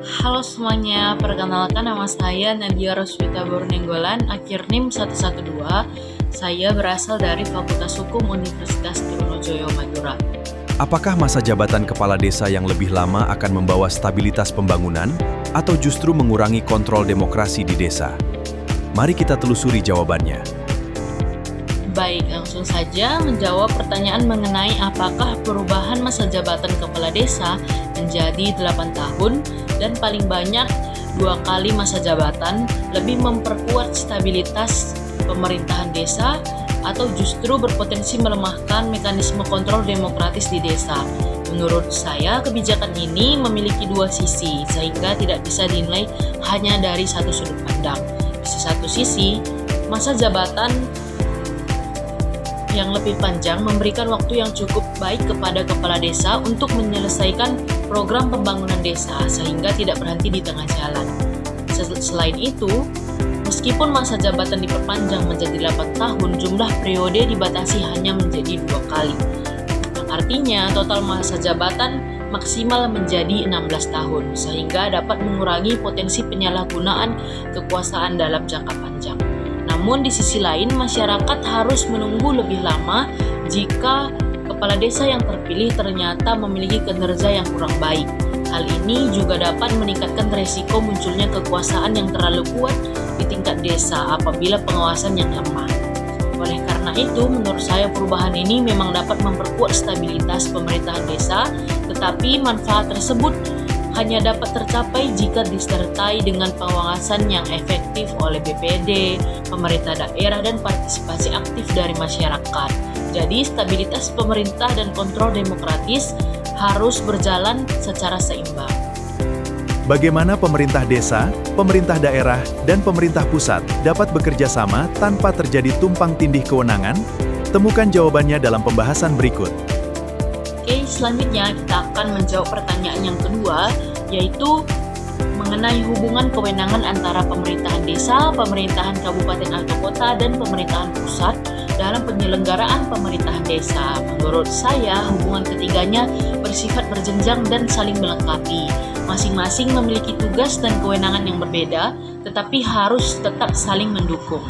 Halo semuanya, perkenalkan nama saya Nadia Roswita Bornenggolan, akhir NIM 112. Saya berasal dari Fakultas Hukum Universitas Trunojoyo Madura. Apakah masa jabatan kepala desa yang lebih lama akan membawa stabilitas pembangunan atau justru mengurangi kontrol demokrasi di desa? Mari kita telusuri jawabannya. Baik, langsung saja menjawab pertanyaan mengenai apakah perubahan masa jabatan kepala desa menjadi 8 tahun dan paling banyak 2 kali masa jabatan lebih memperkuat stabilitas pemerintahan desa atau justru berpotensi melemahkan mekanisme kontrol demokratis di desa. Menurut saya, kebijakan ini memiliki dua sisi, sehingga tidak bisa dinilai hanya dari satu sudut pandang. Di satu sisi, masa jabatan yang lebih panjang memberikan waktu yang cukup baik kepada kepala desa untuk menyelesaikan program pembangunan desa sehingga tidak berhenti di tengah jalan. Selain itu, meskipun masa jabatan diperpanjang menjadi 8 tahun, jumlah periode dibatasi hanya menjadi 2 kali. Yang artinya total masa jabatan maksimal menjadi 16 tahun sehingga dapat mengurangi potensi penyalahgunaan kekuasaan dalam jangka panjang. Namun di sisi lain, masyarakat harus menunggu lebih lama jika kepala desa yang terpilih ternyata memiliki kinerja yang kurang baik. Hal ini juga dapat meningkatkan resiko munculnya kekuasaan yang terlalu kuat di tingkat desa apabila pengawasan yang lemah. Oleh karena itu, menurut saya perubahan ini memang dapat memperkuat stabilitas pemerintahan desa, tetapi manfaat tersebut hanya dapat tercapai jika disertai dengan pengawasan yang efektif oleh BPD, pemerintah daerah, dan partisipasi aktif dari masyarakat. Jadi, stabilitas pemerintah dan kontrol demokratis harus berjalan secara seimbang. Bagaimana pemerintah desa, pemerintah daerah, dan pemerintah pusat dapat bekerja sama tanpa terjadi tumpang tindih kewenangan? Temukan jawabannya dalam pembahasan berikut. Oke, selanjutnya kita akan menjawab pertanyaan yang kedua, yaitu mengenai hubungan kewenangan antara pemerintahan desa, pemerintahan kabupaten atau kota, dan pemerintahan pusat dalam penyelenggaraan pemerintahan desa. Menurut saya, hubungan ketiganya bersifat berjenjang dan saling melengkapi. Masing-masing memiliki tugas dan kewenangan yang berbeda, tetapi harus tetap saling mendukung.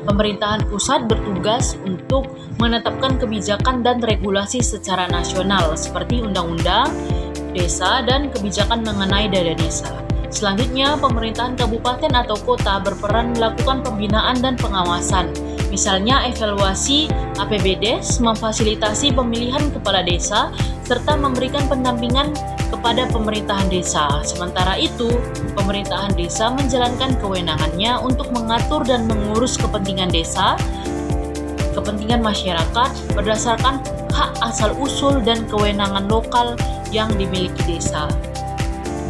Pemerintahan pusat bertugas untuk menetapkan kebijakan dan regulasi secara nasional seperti undang-undang desa dan kebijakan mengenai dana desa. Selanjutnya, pemerintahan kabupaten atau kota berperan melakukan pembinaan dan pengawasan, misalnya evaluasi APBDes, memfasilitasi pemilihan kepala desa, serta memberikan pendampingan kepada pemerintahan desa. Sementara itu, pemerintahan desa menjalankan kewenangannya untuk mengatur dan mengurus kepentingan desa, kepentingan masyarakat berdasarkan hak asal-usul dan kewenangan lokal yang dimiliki desa.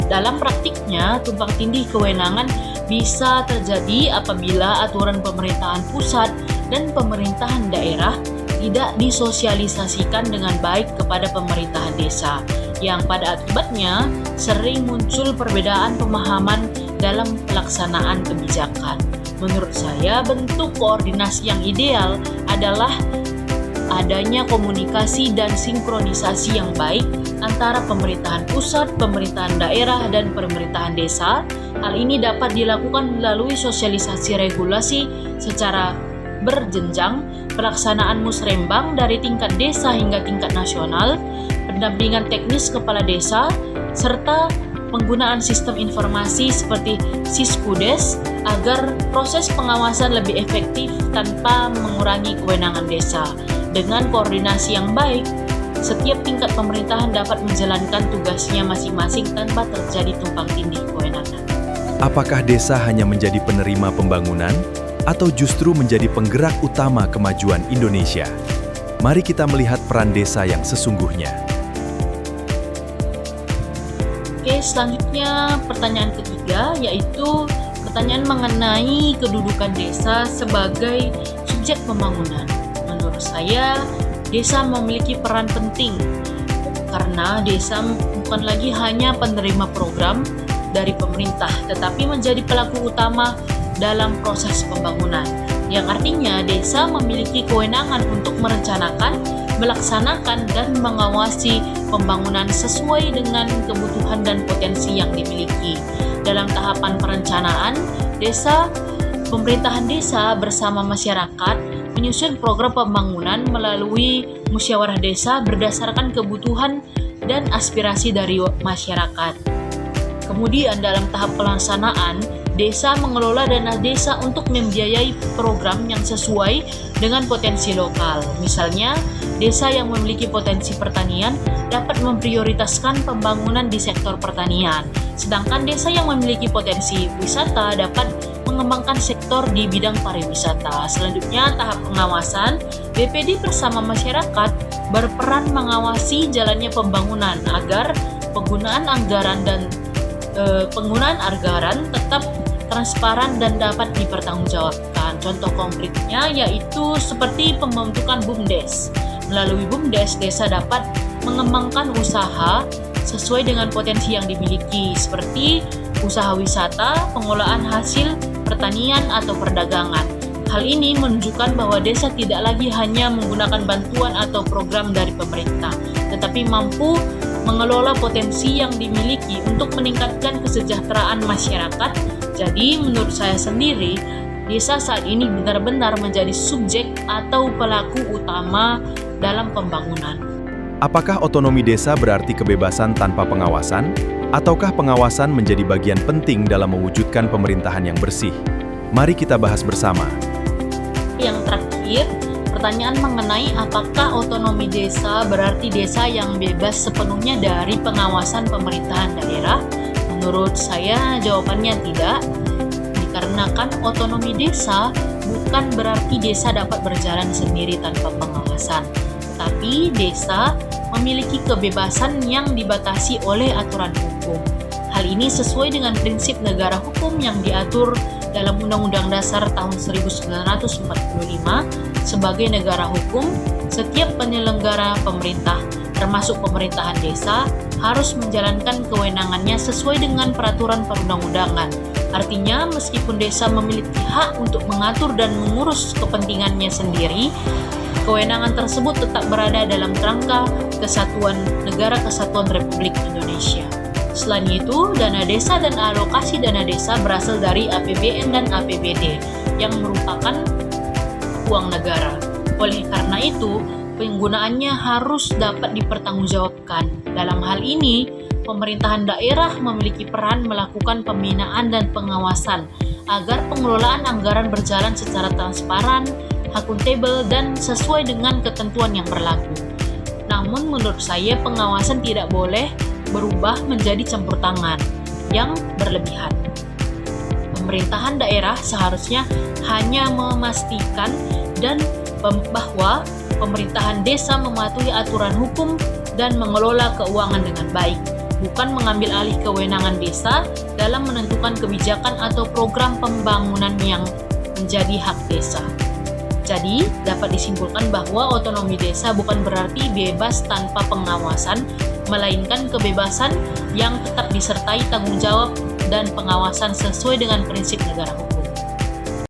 Dalam praktiknya, tumpang tindih kewenangan bisa terjadi apabila aturan pemerintahan pusat dan pemerintahan daerah tidak disosialisasikan dengan baik kepada pemerintahan desa, yang pada akibatnya sering muncul perbedaan pemahaman dalam pelaksanaan kebijakan. Menurut saya, bentuk koordinasi yang ideal adalah adanya komunikasi dan sinkronisasi yang baik antara pemerintahan pusat, pemerintahan daerah, dan pemerintahan desa. Hal ini dapat dilakukan melalui sosialisasi regulasi secara berjenjang, pelaksanaan musrembang dari tingkat desa hingga tingkat nasional, pendampingan teknis kepala desa, serta penggunaan sistem informasi seperti Siskudes agar proses pengawasan lebih efektif tanpa mengurangi kewenangan desa. Dengan koordinasi yang baik, setiap tingkat pemerintahan dapat menjalankan tugasnya masing-masing tanpa terjadi tumpang tindih kewenangan. Apakah desa hanya menjadi penerima pembangunan atau justru menjadi penggerak utama kemajuan Indonesia? Mari kita melihat peran desa yang sesungguhnya. Oke, selanjutnya pertanyaan ketiga, yaitu pertanyaan mengenai kedudukan desa sebagai subjek pembangunan. Menurut saya, desa memiliki peran penting karena desa bukan lagi hanya penerima program dari pemerintah, tetapi menjadi pelaku utama dalam proses pembangunan, yang artinya desa memiliki kewenangan untuk merencanakan, melaksanakan dan mengawasi pembangunan sesuai dengan kebutuhan dan potensi yang dimiliki. Dalam tahapan perencanaan, pemerintahan desa bersama masyarakat menyusun program pembangunan melalui musyawarah desa berdasarkan kebutuhan dan aspirasi dari masyarakat. Kemudian dalam tahap pelaksanaan, desa mengelola dana desa untuk membiayai program yang sesuai dengan potensi lokal. Misalnya, desa yang memiliki potensi pertanian dapat memprioritaskan pembangunan di sektor pertanian, sedangkan desa yang memiliki potensi wisata dapat mengembangkan sektor di bidang pariwisata. Selanjutnya, tahap pengawasan, BPD bersama masyarakat berperan mengawasi jalannya pembangunan agar penggunaan anggaran tetap transparan dan dapat dipertanggungjawabkan. Contoh konkretnya yaitu seperti pembentukan BUMDes. Melalui BUMDes, desa dapat mengembangkan usaha sesuai dengan potensi yang dimiliki, seperti usaha wisata, pengolahan hasil pertanian atau perdagangan. Hal ini menunjukkan bahwa desa tidak lagi hanya menggunakan bantuan atau program dari pemerintah, tetapi mampu mengelola potensi yang dimiliki untuk meningkatkan kesejahteraan masyarakat. Jadi, menurut saya sendiri, desa saat ini benar-benar menjadi subjek atau pelaku utama dalam pembangunan. Apakah otonomi desa berarti kebebasan tanpa pengawasan? Ataukah pengawasan menjadi bagian penting dalam mewujudkan pemerintahan yang bersih? Mari kita bahas bersama. Yang terakhir, pertanyaan mengenai apakah otonomi desa berarti desa yang bebas sepenuhnya dari pengawasan pemerintahan daerah? Menurut saya jawabannya tidak, dikarenakan otonomi desa bukan berarti desa dapat berjalan sendiri tanpa pengawasan, tapi desa memiliki kebebasan yang dibatasi oleh aturan hukum. Hal ini sesuai dengan prinsip negara hukum yang diatur dalam Undang-Undang Dasar tahun 1945. Sebagai negara hukum, setiap penyelenggara pemerintah, termasuk pemerintahan desa, harus menjalankan kewenangannya sesuai dengan peraturan perundang-undangan. Artinya, meskipun desa memiliki hak untuk mengatur dan mengurus kepentingannya sendiri, kewenangan tersebut tetap berada dalam kerangka Kesatuan Negara Kesatuan Republik Indonesia. Selain itu, dana desa dan alokasi dana desa berasal dari APBN dan APBD yang merupakan uang negara. Oleh karena itu, penggunaannya harus dapat dipertanggungjawabkan. Dalam hal ini, pemerintahan daerah memiliki peran melakukan pembinaan dan pengawasan agar pengelolaan anggaran berjalan secara transparan, akuntabel, dan sesuai dengan ketentuan yang berlaku. Namun menurut saya pengawasan tidak boleh berubah menjadi campur tangan yang berlebihan. Pemerintahan daerah seharusnya hanya memastikan bahwa pemerintahan desa mematuhi aturan hukum dan mengelola keuangan dengan baik, bukan mengambil alih kewenangan desa dalam menentukan kebijakan atau program pembangunan yang menjadi hak desa. Jadi, dapat disimpulkan bahwa otonomi desa bukan berarti bebas tanpa pengawasan, melainkan kebebasan yang tetap disertai tanggung jawab dan pengawasan sesuai dengan prinsip negara hukum.